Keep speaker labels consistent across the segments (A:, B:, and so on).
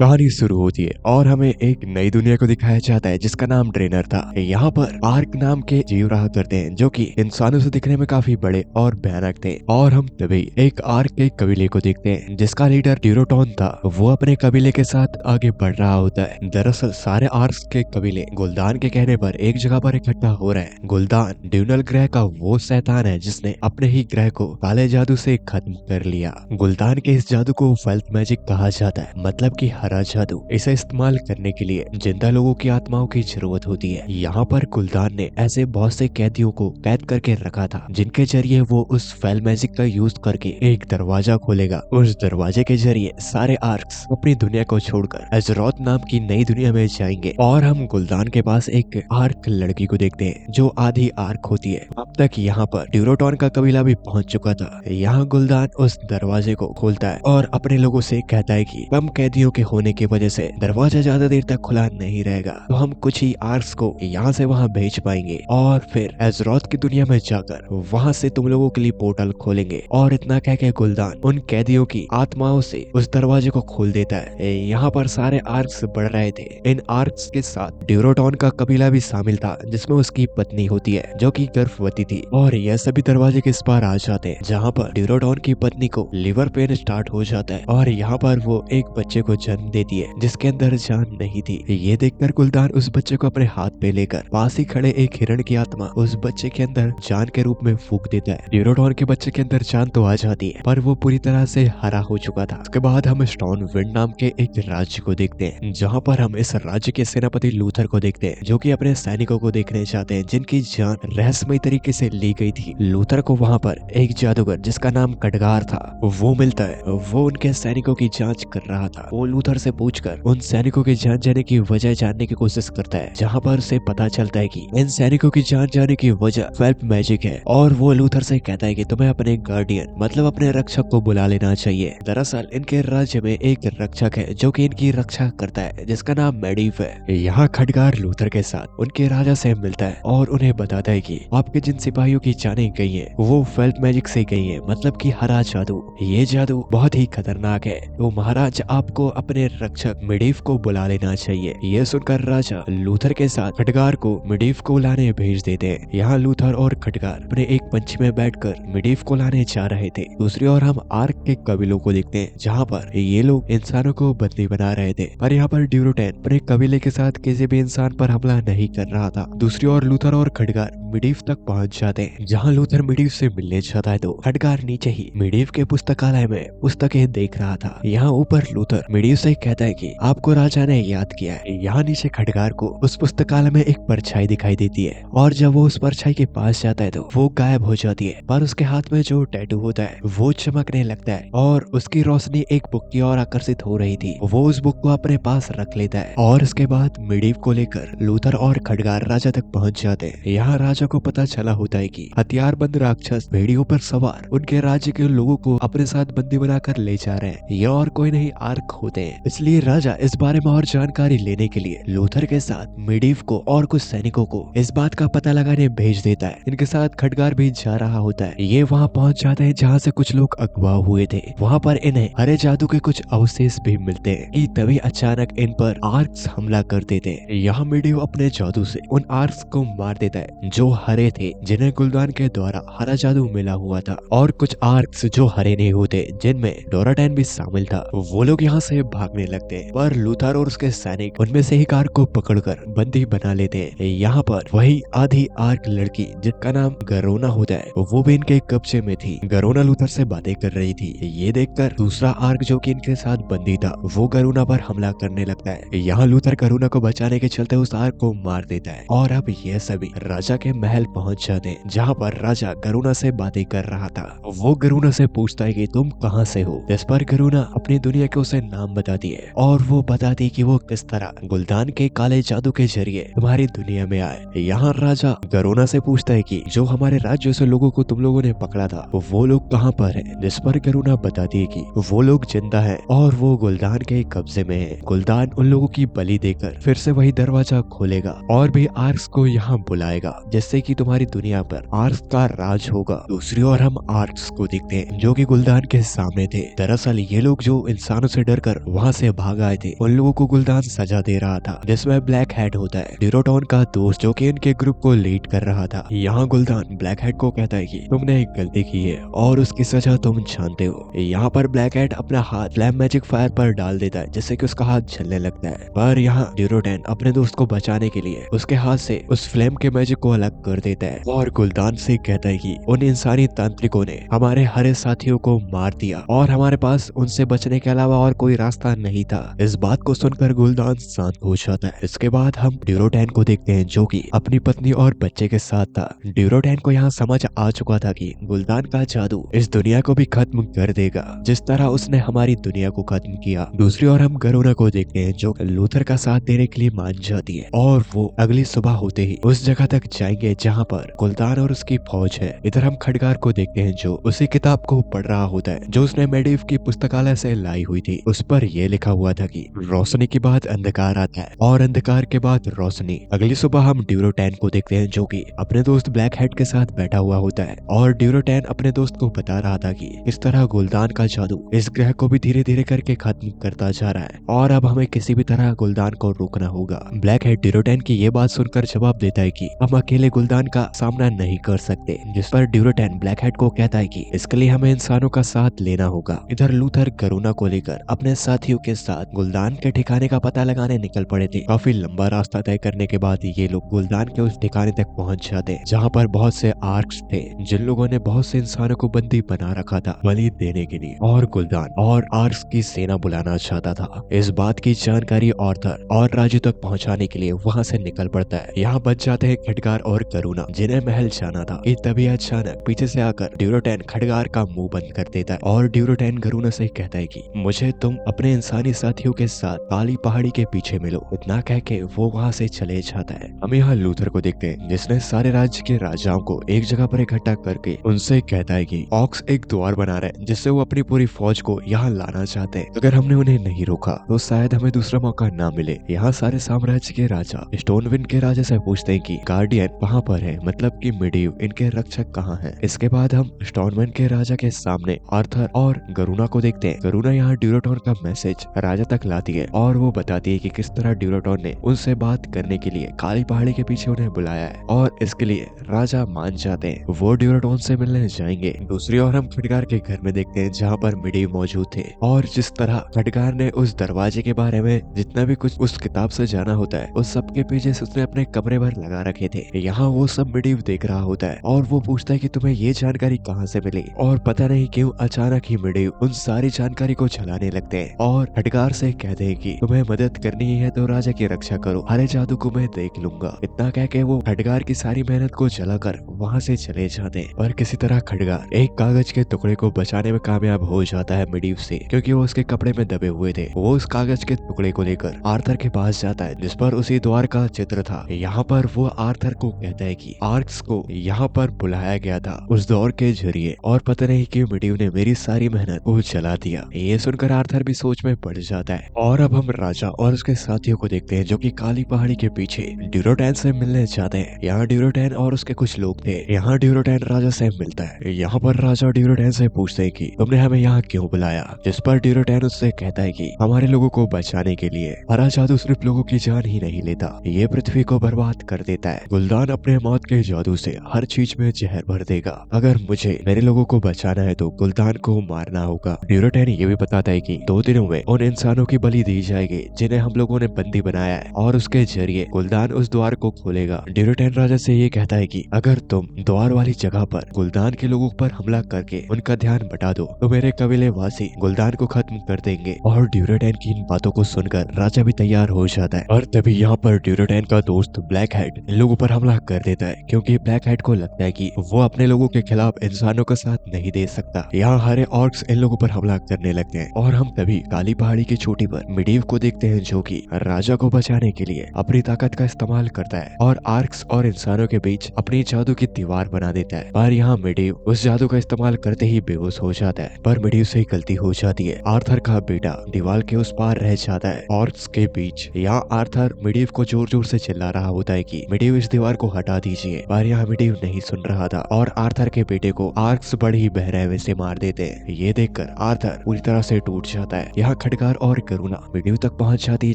A: कहानी शुरू होती है और हमें एक नई दुनिया को दिखाया जाता है जिसका नाम ड्रेनर था। यहाँ पर आर्क नाम के जीव रहा करते हैं जो कि इंसानों से दिखने में काफी बड़े और भयानक थे। और हम तभी एक आर्क के कबीले को देखते हैं जिसका लीडर ड्यूरोटॉन था। वो अपने कबीले के साथ आगे बढ़ रहा होता है। दरअसल सारे आर्क्स के कबीले गुलदान के कहने पर एक जगह पर इकट्ठा हो रहे हैं। गुलदान ड्यूनल ग्रह का वो शैतान है जिसने अपने ही ग्रह को काले जादू से खत्म कर लिया। गुलदान के इस जादू को वेल्थ मैजिक कहा जाता है, मतलब कि हरा जादू। इसे इस्तेमाल करने के लिए जिंदा लोगों की आत्माओं की जरूरत होती है। यहाँ पर गुलदान ने ऐसे बहुत से कैदियों को कैद करके रखा था जिनके जरिए वो उस फेल मैजिक का यूज करके एक दरवाजा खोलेगा। उस दरवाजे के जरिए सारे आर्क्स अपनी दुनिया को छोड़कर एजरोथ नाम की नई दुनिया में जाएंगे। और हम गुलदान के पास एक आर्क लड़की को देखते हैं जो आधी आर्क होती है। अब तक यहाँ पर ड्यूरोटॉन का कबीला भी पहुंच चुका था। यहाँ गुलदान उस दरवाजे को खोलता है और अपने लोगों से कहता है कि कम कैदियों के होने की वजह से दरवाजा ज्यादा देर तक खुला नहीं रहेगा, तो हम कुछ ही आर्क्स को यहाँ से वहाँ भेज पाएंगे और फिर एजरोथ की दुनिया में जाकर वहाँ से तुम लोगों के लिए पोर्टल खोलेंगे। और इतना कह के गुलदान उन कैदियों की आत्माओं से उस दरवाजे को खोल देता है। यहाँ पर सारे आर्क्स बढ़ रहे थे। इन आर्क्स के साथ ड्यूरोटॉन का कबीला भी शामिल था जिसमें उसकी पत्नी होती है जो कि गर्भवती थी। और यह सभी दरवाजे के इस पार आ जाते हैं जहाँ पर ड्यूरोटॉन की पत्नी को लिवर पेन स्टार्ट हो जाता है और यहाँ पर वो एक बच्चे को जन्म देती है जिसके अंदर जान नहीं थी। ये देखकर गुलदान उस बच्चे को अपने हाथ पे लेकर पास ही खड़े एक हिरण की आत्मा उस बच्चे के अंदर जान के रूप में फूंक देता है। ड्यूरोटॉन के बच्चे के अंदर जान तो आ जाती है पर वो पूरी तरह से हरा हो चुका था। उसके बाद हम स्टोन विंड नाम के एक राज्य को देखते हैं जहाँ पर हम इस राज्य के सेनापति लूथर को देखते हैं जो कि अपने सैनिकों को देखने जाते हैं जिनकी जान रहस्यमय तरीके से ली गई थी। लूथर को वहाँ पर एक जादूगर जिसका नाम खडगार था वो मिलता है। वो उनके सैनिकों की जांच कर रहा था। वो लूथर से पूछकर उन सैनिकों की जान जाने की वजह जानने की कोशिश करता है जहाँ पर उसे पता चलता है कि इन सैनिकों की जान जाने की वजह वेल्थ मैजिक है। और वो लूथर से कहता है कि तुम्हें अपने गार्डियन मतलब अपने रक्षक को बुला लेना चाहिए। दरअसल इनके राज्य में एक रक्षक है जो कि इनकी रक्षा करता है जिसका नाम मेडिव है। यहाँ खडगार लूथर के साथ उनके राजा से मिलता है और उन्हें बताता है कि आपके जिन सिपाहियों की जानें गई है वो वेल्थ मैजिक से गई है, मतलब कि हरा जादू। ये जादू बहुत ही खतरनाक है, तो महाराज आपको अपने रक्षक मेडिव को बुला लेना चाहिए। ये सुनकर राजा लूथर के साथ खडगार को मेडिव को लाने भेज देते हैं। यहाँ लूथर और खडगार अपने एक पंछी में बैठकर मेडिव को लाने जा रहे थे। दूसरी ओर हम आर्क के कबीलों को देखते हैं जहाँ पर ये लोग इंसानों को बंदी बना रहे थे। पर यहाँ पर ड्यूरोटॉन अपने कबीले के साथ किसी भी इंसान पर हमला नहीं कर रहा था। दूसरी ओर लूथर और खडगार मेडिव तक पहुँच जाते हैं। जहाँ लूथर मेडिव से मिलने जाता है तो खडगार नीचे ही मेडिव के पुस्तकालय में पुस्तकें देख रहा था। यहाँ ऊपर लूथर मेडिव से कहता है कि आपको राजा ने याद किया है। यहाँ नीचे खडगार को उस पुस्तकालय में एक परछाई दिखाई देती है और जब वो उस परछाई के पास जाता है तो वो गायब हो जाती है। पर उसके हाथ में जो टैटू होता है वो चमकने लगता है और उसकी रोशनी एक बुक की ओर आकर्षित हो रही थी। वो उस बुक को अपने पास रख लेता है और उसके बाद मेडिव को लेकर लूथर और खडगार राजा तक पहुंच जाते हैं। यहाँ राजा को पता चला होता है कि हथियारबंद राक्षस भेड़ियों पर सवार उनके राज्य के लोगों को अपने साथ बंदी बनाकर ले जा रहे हैं। ये और कोई नहीं आर्क होते हैं। इसलिए राजा इस बारे में और जानकारी लेने के लिए लूथर के साथ मेडिव को और कुछ सैनिकों को इस बात का पता लगाने भेज देता है। इनके साथ खडगार भी जा रहा होता है। ये वहाँ पहुँच जाते हैं जहाँ से कुछ लोग अगवा हुए थे। वहाँ पर इन्हें हरे जादू के कुछ अवशेष भी मिलते हैं कि तभी अचानक इन पर आर्क्स हमला कर देते हैं। यहाँ मेडिव अपने जादू से उन आर्क्स को मार देता है जो हरे थे जिन्हें गुलदान के द्वारा हरा जादू मिला हुआ था। और कुछ आर्क्स जो हरे नहीं होते जिनमें डोराटैन भी शामिल था वो लोग यहाँ से भागने लगते हैं। पर लूथर और उसके सैनिक उनमें से एक आर्क को पकड़कर बंदी बना लेते हैं। यहाँ पर वही आधी आर्क लड़की जिसका नाम गरोना होता है वो भी इनके कब्जे में थी। गरोना लूथर से बातें कर रही थी। ये देखकर दूसरा आर्क जो कि इनके साथ बंदी था वो गरुना पर हमला करने लगता है। यहाँ लूथर गरुना को बचाने के चलते उस आर्क को मार देता है। और अब ये सभी राजा के महल पहुंच जाते हैं जहाँ पर राजा गरुना से बातें कर रहा था। वो गरुना से पूछता है कि तुम कहाँ से हो। इस पर गरुना अपनी दुनिया के उसे नाम बताती है और वो बताती है कि वो किस तरह गुलदान के काले जादू के जरिए तुम्हारी दुनिया में आए। यहाँ राजा गरुना से पूछता है कि जो हमारे राज्य से लोगों को तुम लोगों ने पकड़ा था वो लोग कहाँ पर है। जिस पर गरुना बताती है कि वो लोग जिंदा है और वो गुलदान के कब्जे में है। गुलदान उन लोगों की बलि देकर फिर से वही दरवाजा खोलेगा और भी आर्क्स को यहाँ बुलाएगा जिससे कि तुम्हारी दुनिया पर आर्क्स का राज होगा। दूसरी ओर हम आर्क्स को देखते हैं जो कि गुलदान के सामने थे। दरअसल ये लोग जो इंसानों से डरकर वहाँ वहाँ से भाग आए थे उन लोगों को गुलदान सजा दे रहा था, जिसमें ब्लैक हेड होता है ड्यूरोटॉन का दोस्त जो कि इनके ग्रुप को लीड कर रहा था। यहाँ गुलदान ब्लैक हेड को कहता है कि तुमने एक गलती की है और उसकी सजा तुम जानते हो। यहाँ पर ब्लैक हेड अपना हाथ फ्लैम मैजिक फायर पर डाल देता है जिससे कि उसका हाथ जलने लगता है। पर यहाँ ड्यूरोटॉन अपने दोस्त को बचाने के लिए उसके हाथ से उस फ्लेम के मैजिक को अलग कर देता है और गुलदान से कहता है कि उन इंसानी तांत्रिकों ने हमारे हरे साथियों को मार दिया और हमारे पास उनसे बचने के अलावा और कोई रास्ता नहीं था। इस बात को सुनकर गुलदान शांत हो जाता है। इसके बाद हम ड्यूरोटॉन को देखते हैं जो कि अपनी पत्नी और बच्चे के साथ था। ड्यूरोटॉन को यहाँ समझ आ चुका था कि गुलदान का जादू इस दुनिया को भी खत्म कर देगा जिस तरह उसने हमारी दुनिया को खत्म किया। दूसरी ओर हम गरुना को देखते हैं जो लूथर का साथ देने के लिए मान जाती है और वो अगली सुबह होते ही उस जगह तक जाएंगे जहाँ पर गुलदान और उसकी फौज है। इधर हम खडगार को देखते हैं जो उसी किताब को पढ़ रहा होता है जो उसने मेडिव की पुस्तकालय से लाई हुई थी। उस पर यह लिखा हुआ था कि रोशनी के बाद अंधकार आता है और अंधकार के बाद रोशनी। अगली सुबह हम ड्यूरोटॉन को देखते हैं जो कि अपने दोस्त ब्लैक हेड के साथ बैठा हुआ होता है और ड्यूरोटॉन अपने दोस्त को बता रहा था कि इस तरह गुलदान का जादू इस ग्रह को भी धीरे धीरे करके खत्म करता जा रहा है और अब हमें किसी भी तरह गुलदान को रोकना होगा। ब्लैक हेड ड्यूरोटॉन की ये बात सुनकर जवाब देता है कि हम अकेले गुलदान का सामना नहीं कर सकते, जिस पर ड्यूरोटॉन ब्लैक हेड को कहता है कि इसके लिए हमें इंसानों का साथ लेना होगा। इधर लूथर गरुना को लेकर अपने साथियों के साथ गुलदान के ठिकाने का पता लगाने निकल पड़े थे। काफी लंबा रास्ता तय करने के बाद ये लोग गुलदान के उस ठिकाने तक पहुंच जाते हैं जहाँ पर बहुत से आर्क्स थे जिन लोगों ने बहुत से इंसानों को बंदी बना रखा था बलि देने के लिए और गुलदान और आर्क्स की सेना बुलाना चाहता था। इस बात की जानकारी ऑर्थर और राजू तक पहुंचाने के लिए वहां से निकल पड़ता है। यहाँ बच जाते हैं खडगार और गरुना जिन्हें महल जाना था कि तभी अचानक पीछे से आकर ड्यूरोटॉन खडगार का मुंह बंद कर देता है और ड्यूरोटॉन गरुना से कहता है कि मुझे तुम अपने इंसानी साथियों के साथ काली पहाड़ी के पीछे मिलो। इतना कह के वो वहाँ से चले जाता है। हम यहाँ लूथर को देखते हैं जिसने सारे राज्य के राजाओं को एक जगह पर इकट्ठा करके उनसे कहता है कि ऑक्स एक द्वार बना रहे हैं जिससे वो अपनी पूरी फौज को यहाँ लाना चाहते हैं। अगर हमने उन्हें नहीं रोका तो शायद हमें दूसरा मौका ना मिले। यहाँ सारे साम्राज्य के राजा स्टोनविंड के राजा से पूछते हैं कि गार्डियन कहाँ पर है, मतलब कि मिडिव इनके रक्षक कहाँ हैं। इसके बाद हम स्टोनविंड के राजा के सामने आर्थर और गरुना को देखते हैं। गरुना यहाँ ड्यूरोटॉन का मैसेज राजा तक लाती है और वो बताती है कि किस तरह ड्यूरोटॉन ने उनसे बात करने के लिए काली पहाड़ी के पीछे उन्हें बुलाया है और इसके लिए राजा मान जाते हैं। वो ड्यूरोटॉन से मिलने जाएंगे। दूसरी ओर हम खडगार के घर में देखते हैं जहाँ पर मिडिव मौजूद थे और जिस तरह खडगार ने उस दरवाजे के बारे में जितना भी कुछ उस किताब से जाना होता है उस सब के पेजेस उसने अपने कमरे भर लगा रखे थे। यहाँ वो सब मिडिव देख रहा होता है और वो पूछता है कि तुम्हें ये जानकारी कहाँ से मिली और पता नहीं क्यों अचानक ही मिडिव उन सारी जानकारी को छलाने लगते हैं और खडगार से कहते हैं कि तुम्हें मदद करनी है तो राजा की रक्षा करो, हरे जादू को मैं देख लूंगा। इतना कह के वो खडगार की सारी मेहनत को जलाकर वहाँ से चले जाते हैं। पर किसी तरह खडगार एक कागज के टुकड़े को बचाने में कामयाब हो जाता है मिडिव से, क्योंकि वो उसके कपड़े में दबे हुए थे। वो उस कागज के टुकड़े को लेकर आर्थर के पास जाता है जिस पर उसी द्वार का चित्र था। यहाँ पर वो आर्थर को कहता है कि आर्क्स को यहाँ पर बुलाया गया था उस दौर के जरिए और पता नहीं क्यों मिडिव ने मेरी सारी मेहनत को जला दिया। ये सुनकर आर्थर भी सोच में पड़ जाता है। और अब हम राजा और उसके साथियों को देखते हैं जो कि काली पहाड़ी के पीछे ड्यूरोटॉन से मिलने जाते हैं। यहाँ ड्यूरोटॉन और उसके कुछ लोग थे। यहाँ ड्यूरोटॉन राजा से मिलता है। यहाँ पर राजा ड्यूरोटॉन से पूछते हैं कि तुमने हमें यहाँ क्यों बुलाया, जिस पर ड्यूरोटॉन उससे कहता है कि हमारे लोगों को बचाने के लिए। हरा जादू सिर्फ लोगों की जान ही नहीं लेता, ये पृथ्वी को बर्बाद कर देता है। गुलदान अपने मौत के जादू से हर चीज में जहर भर देगा। अगर मुझे मेरे लोगों को बचाना है तो गुलदान को मारना होगा। ड्यूरोटॉन ये भी बताता है कि 2 दिनों में उन इंसानों की बलि दी जाएगी जिन्हें हम लोगों ने बंदी बनाया है और उसके जरिए गुलदान उस द्वार को खोलेगा। ड्यूरोटॉन राजा से ये कहता है कि अगर तुम द्वार वाली जगह पर गुलदान के लोगों पर हमला करके उनका ध्यान बटा दो तो मेरे कबीले वासी गुलदान को खत्म कर देंगे। और ड्यूरोटॉन की इन बातों को सुनकर राजा भी तैयार हो जाता है। और तभी यहाँ पर ड्यूरोटॉन का दोस्त ब्लैक हेड इन लोगों पर हमला कर देता है, क्योंकि ब्लैक हेड को लगता है कि वो अपने लोगों के खिलाफ इंसानों का साथ नहीं दे सकता। यहाँ हरे ऑर्क्स इन लोगों पर हमला करने लगते हैं और हम तभी काली पहाड़ी की चोटी पर मिडिव को देखते हैं जो कि राजा को बचाने के लिए अपनी ताकत का इस्तेमाल करता है और आर्क्स और इंसानों के बीच अपनी जादू की दीवार बना देता है। पर यहाँ मिडिव उस जादू का इस्तेमाल करते ही बेहोश हो जाता है। पर मिडिव से गलती हो जाती है। आर्थर का बेटा दीवार के उस पार रह जाता है ऑर्क्स के बीच। यहाँ आर्थर मिडिव को जोर जोर से चिल्ला रहा होता है कि मिडिव इस दीवार को हटा दीजिए, पर यहाँ मिडिव नहीं सुन रहा था और आर्थर के बेटे को आर्क्स बड़े ही बहरावे से मार देते हैं। ये देखकर आर्थर पूरी तरह से टूट जाता है। यहाँ यहाँ खडगार और करुणा मिडीव तक पहुँच जाती है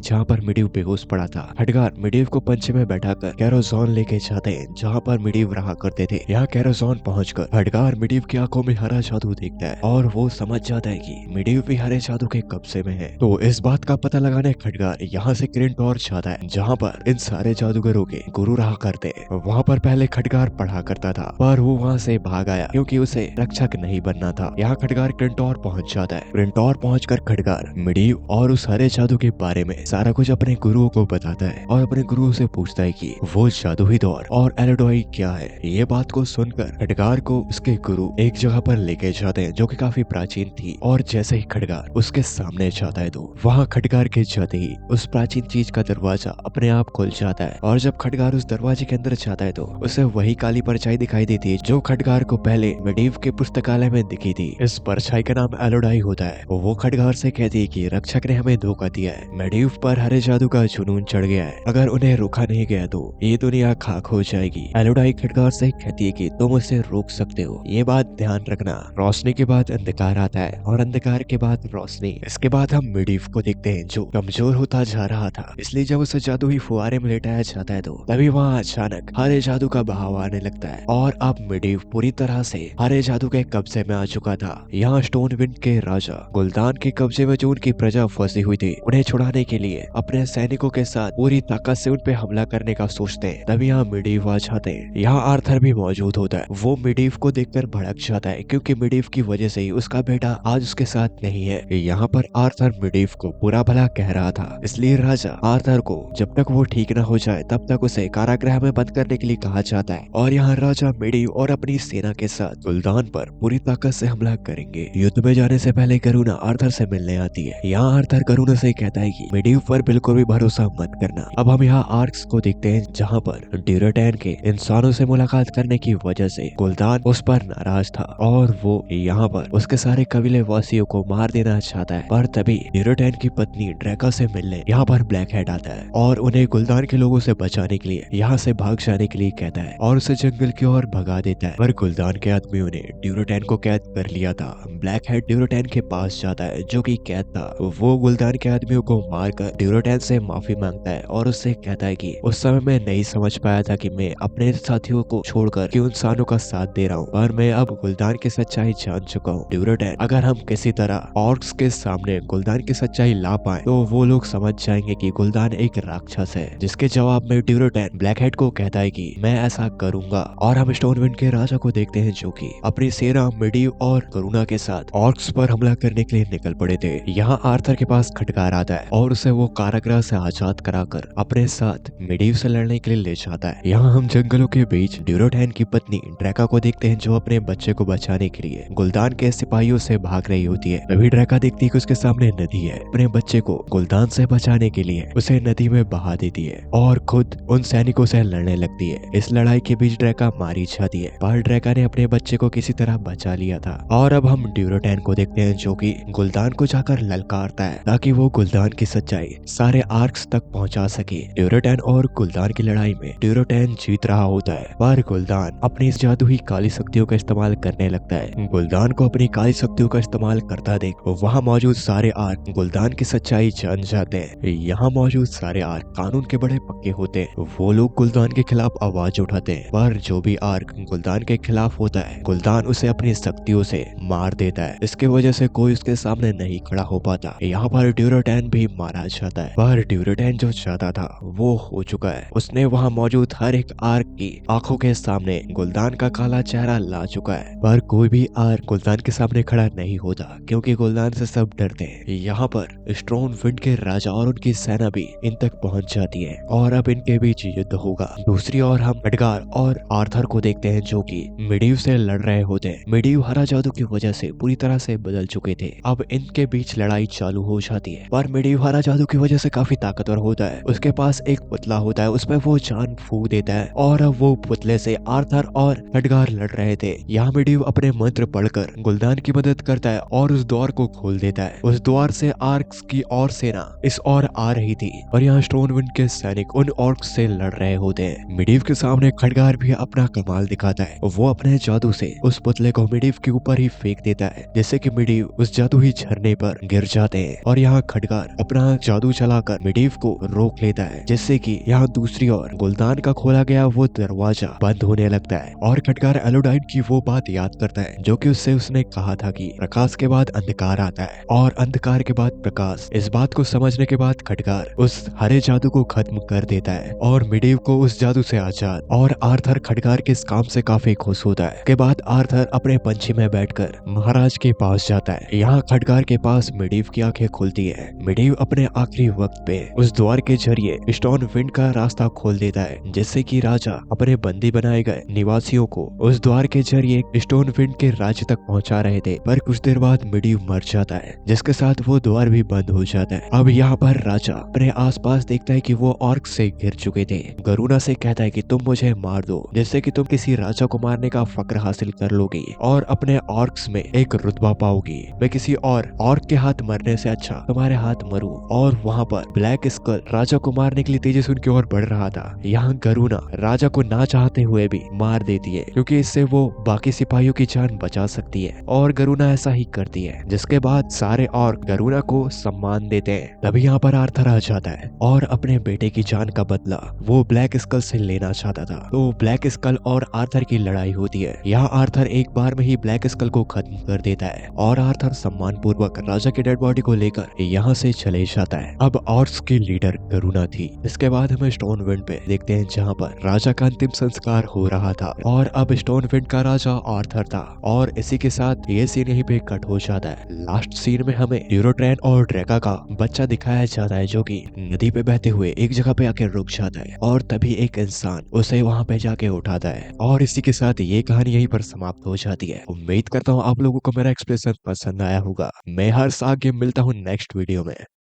A: जहाँ पर मिडीव बेहोश पड़ा था। खडगार मिडीव को पंचे में बैठाकर कैरोजोन लेके जाते हैं जहाँ पर मिडीव रहा करते थे। यहाँ कैरोजोन पहुंचकर खडगार मिडीव की आंखों में हरा जादू देखता है और वो समझ जाता है कि मिडीव भी हरे जादू के कब्जे में है। तो इस बात का पता लगाने खडगार यहाँ से क्रिंटोर जाता है जहाँ पर इन सारे जादूगरों के गुरु रहा करते हैं। वहाँ पर पहले खडगार पढ़ा करता था पर वो वहाँ से भाग आया क्योंकि उसे रक्षक नहीं बनना था। यहाँ खडगार क्रिंटोर पहुँच जाता है। क्रिंटोर पहुँचकर खडगार मिडीव और उस हरे जादू के बारे में सारा कुछ अपने गुरुओं को बताता है और अपने गुरुओं से पूछता है कि वो जादुई दौर और एलोडोई क्या है। ये बात को सुनकर खडगार को उसके गुरु एक जगह पर लेके जाते हैं जो कि काफी प्राचीन थी और जैसे ही खडगार उसके सामने जाता है तो वहाँ खडगार के जाते ही उस प्राचीन चीज का दरवाजा अपने आप खुल जाता है और जब खडगार उस दरवाजे के अंदर जाता है तो उसे वही काली परछाई दिखाई देती है जो खडगार को पहले मिडीव के पुस्तकालय में दिखी थी। इस परछाई का नाम एलोडाई होता है। वो खडगार से कहती है कि रक्षक ने हमें धोखा दिया है, मिडीव पर हरे जादू का जुनून चढ़ गया है, अगर उन्हें रोका नहीं गया तो ये दुनिया खाक हो जाएगी। एलोडाई खडगार से कहती है कि तुम उसे रोक सकते हो, ये बात ध्यान रखना। रोशनी के बाद अंधकार आता है और अंधकार के बाद रोशनी। इसके बाद हम मिडीव को देखते हैं जो कमजोर होता जा रहा था, इसलिए जब उसे जादुई फुहारे में लेटाया जाता है तो तभी वहाँ अचानक हरे जादू का बहाव आने लगता है और अब मिडीव पूरी तरह से हरे जादू के कब्जे में आ चुका था। यहाँ स्टोन विंड के राजा गुलदान के कब्जे में जो उनकी प्रजा फंसी हुई थी उन्हें छुड़ाने के लिए अपने सैनिकों के साथ पूरी ताकत से उन पे हमला करने का सोचते हैं। तभी यहाँ मिडीव आ जाते हैं। यहाँ आर्थर भी मौजूद होता है। वो मिडीव को देखकर भड़क जाता है क्योंकि मिडीव की वजह से ही उसका बेटा आज उसके साथ नहीं है। यहाँ पर आर्थर मिडीव को बुरा भला कह रहा था, इसलिए राजा आर्थर को जब तक वो ठीक न हो जाए तब तक उसे कारागृह में बंद करने के लिए कहा जाता है। और यहाँ राजा मिडीव और अपनी सेना के साथ गुलदान पर पूरी ताकत से हमला करेंगे। युद्ध में जाने से पहले करुणा आर्थर से मिलने आती है। यहाँ आर्थर करुणा से कहता है कि मिडीव पर बिल्कुल भी भरोसा मत करना। अब हम यहाँ आर्क्स को देखते हैं जहाँ पर ड्यूरेटैन के इंसानों से मुलाकात करने की वजह से गुलदान उस पर नाराज था और वो यहाँ पर उसके सारे कबीले वासियों को मार देना चाहता है। पर तभी ड्यूरेटैन की पत्नी ड्रैका से मिलने यहाँ पर ब्लैक हेड आता है और उन्हें गुलदान के लोगों से बचाने के लिए यहाँ से भाग जाने के लिए कहता है और उसे जंगल की ओर भगा देता है। पर गुलदान के आदमियों ने ड्यूरेटैन को कैद कर लिया था। ब्लैक हेड ड्यूरेटैन के पास जाता है जो कि कैद था। वो गुलदान के आदमियों को मारकर ड्यूरेटैन से माफी मांगता है और उससे कहता है कि उस समय मैं नहीं समझ पाया था कि मैं अपने साथियों को छोड़कर क्यों इंसानों का साथ दे रहा हूँ, पर मैं अब गुलदान की सच्चाई जान चुका हूँ। ड्यूरेटैन, अगर हम किसी तरह ऑर्क्स के सामने गुलदान की सच्चाई ला पाए तो वो लोग समझ जाएंगे कि गुलदान एक राक्षस है। जिसके जवाब में ड्यूरेटैन ब्लैक हेड को कहता है कि मैं ऐसा करूंगा। और हम स्टोनविंड के राजा को देखते हैं जो कि अपनी सेना मिडीव और करुणा के साथ ऑर्क्स पर हमला करने के लिए निकल पड़े थे। यहाँ आर्थर के पास खटकार आता है और उसे वो कारागृह से आजाद कराकर अपने साथ मिडीव से लड़ने के लिए ले जाता है। यहाँ हम जंगलों के बीच ड्यूरेटैन की पत्नी ड्रैका को देखते हैं जो अपने बच्चे को बचाने के लिए गुलदान के सिपाहियों से भाग रही होती है। तभी ड्रैका देखती है कि उसके सामने नदी है। अपने बच्चे को गुलदान से बचाने के लिए उसे नदी में बहा देती है और खुद उन सैनिकों से लड़ने लगती है। इस लड़ाई के बीच ड्रैका मारी जाती है पर ड्रैका ने अपने बच्चे को किसी तरह बचा लिया था। और अब हम ड्यूरेटैन को देखते हैं जो कि गुलदान को जाकर ललकारता है ताकि वो गुलदान की सच्चाई सारे आर्क्स तक पहुंचा सके। ड्यूरेटैन और गुलदान की लड़ाई में ड्यूरेटैन जीत रहा होता है पर गुलदान अपनी जादुई काली शक्तियों का इस्तेमाल करने लगता है। गुलदान को अपनी काली शक्तियों का इस्तेमाल करता देख वहाँ मौजूद सारे आर्क गुलदान की सच्चाई जान जाते हैं। यहाँ मौजूद सारे आर्क कानून के बड़े पक्के होते हैं। वो लोग गुलदान के खिलाफ आवाज उठाते हैं पर जो भी आर्क गुलदान के खिलाफ होता है गुलदान उसे अपनी शक्तियों से मार देता है। इसकी वजह से कोई उसके सामने नहीं खड़ा हो पाता। यहाँ पर ड्यूरेटैन भी मारा जाता है पर ड्यूरेटैन जो चाहता था वो हो चुका है। उसने वहाँ मौजूद हर एक आर्क की आंखों के सामने गुलदान का काला चेहरा ला चुका है पर कोई भी आर्क गुलदान के सामने खड़ा नहीं होता क्योंकि गुलदान से सब डरते हैं। यहाँ पर स्टोन विंड के राजा और उनकी सेना भी इन तक पहुंच जाती है और अब इनके बीच युद्ध होगा। दूसरी ओर हम एडगार और आर्थर को देखते हैं जो कि मिडीव से लड़ रहे होते हैं। मिडीव हरा जादू की वजह से पूरी तरह से बदल चुके थे। अब इनके बीच लड़ाई चालू हो जाती है पर मिडीव हरा जादू की वजह से काफी ताकतवर होता है। उसके पास एक पुतला होता है, उसमें वो जान फूंक देता है और अब वो पुतले से आर्थर और एडगार लड़ रहे थे। यहाँ मिडीव अपने मंत्र पढ़कर गुलदान की मदद करता है और उस द्वार को खोल देता है। उस द्वार से आर्क्स की और सेना इस ओर आ रही थी और यहाँ स्टोनविंड के सैनिक उन ऑर्क्स से लड़ रहे होते हैं। मिडीव के सामने खटगार भी अपना कमाल दिखाता है। वो अपने जादू से उस पुतले को मिडीव के ऊपर ही फेंक देता है जिससे कि मिडीव उस जादुई झरने पर गिर जाते हैं और यहाँ खटकार अपना जादू चलाकर मिडीव को रोक लेता है, जिससे कि यहाँ दूसरी ओर गुलदान का खोला गया वो दरवाजा बंद होने लगता है और खटकार एलोडाइन की वो बात याद करता है जो कि उससे उसने कहा था कि प्रकाश के बाद अंधकार आता है और अंधकार के बाद प्रकाश। इस बात को समझने के बाद खटकार उस हरे जादू को खत्म कर देता है और मिडीव को उस जादू से आजाद। और आर्थर खटकार के इस काम से काफी खुश होता है। के बाद आर्थर अपने पंछी में बैठकर महाराज के पास जाता है। यहाँ खटकार के पास मिडीव की आंखें खुलती है। मिडीव अपने आखिरी वक्त पे उस द्वार के जरिए स्टोन विंड का रास्ता खोल देता है, जिससे कि राजा अपने बंदी बनाए गए निवासियों को उस द्वार के जरिए स्टोन विंड के राज्य तक पहुंचा रहे थे। पर कुछ देर बाद मिडीव मर जाता है, जिसके साथ वो द्वार भी बंद हो जाता है। अब यहाँ पर राजा अपने आसपास देखता है कि वो ऑर्क से घिर चुके थे। गरुना से कहता है कि तुम मुझे मार दो, जिससे कि तुम किसी राजा को मारने का फक्र हासिल कर लोगी और अपने ऑर्क्स में एक रुतबा पाओगी। मैं किसी और ऑर्क के हाथ मरने से अच्छा तुम्हारे हाथ मरूं। और वहाँ पर ब्लैक स्कल राजा को मारने के लिए तेजी से उनकी ओर बढ़ रहा था। यहाँ गरुना राजा को ना चाहते हुए भी मार देती है, क्योंकि इससे वो बाकी सिपाहियों की जान बचा सकती है। और गरुना ऐसा ही करती है, जिसके बाद सारे ऑर्क गरुना को सम्मान देते हैं। तभी यहाँ पर आर्थर आ जाता है और अपने बेटे की जान का बदला वो ब्लैक स्कल से लेना चाहता था। तो ब्लैक स्कल और आर्थर की लड़ाई होती है। यहाँ आर्थर एक बार में ही ब्लैक स्कल को खत्म कर देता है और आर्थर सम्मान पूर्वक राजा की डेड बॉडी को लेकर यहाँ से चले जाता है। अब ऑर्क्स की लीडर गरुना थी। इसके बाद हमें स्टोन विंड पे देखते हैं, जहाँ पर राजा का अंतिम संस्कार हो रहा था और अब स्टोन विंड का राजा आर्थर था। और इसी के साथ ये सीन यहीं पे कट हो जाता है। लास्ट सीन में हमें ड्यूरोट्रेन और ड्रेका का बच्चा दिखाया जाता है, जो कि नदी पे बहते हुए एक जगह पे आके रुक जाता है और तभी एक इंसान उसे वहाँ पे जाके उठाता है। और इसी के साथ ये कहानी यहीं पर समाप्त हो जाती है। उम्मीद करता हूँ आप लोगों को मेरा एक्सप्रेशन पसंद आया होगा। मैं हर साल गेम मिलता हूँ नेक्स्ट वीडियो में।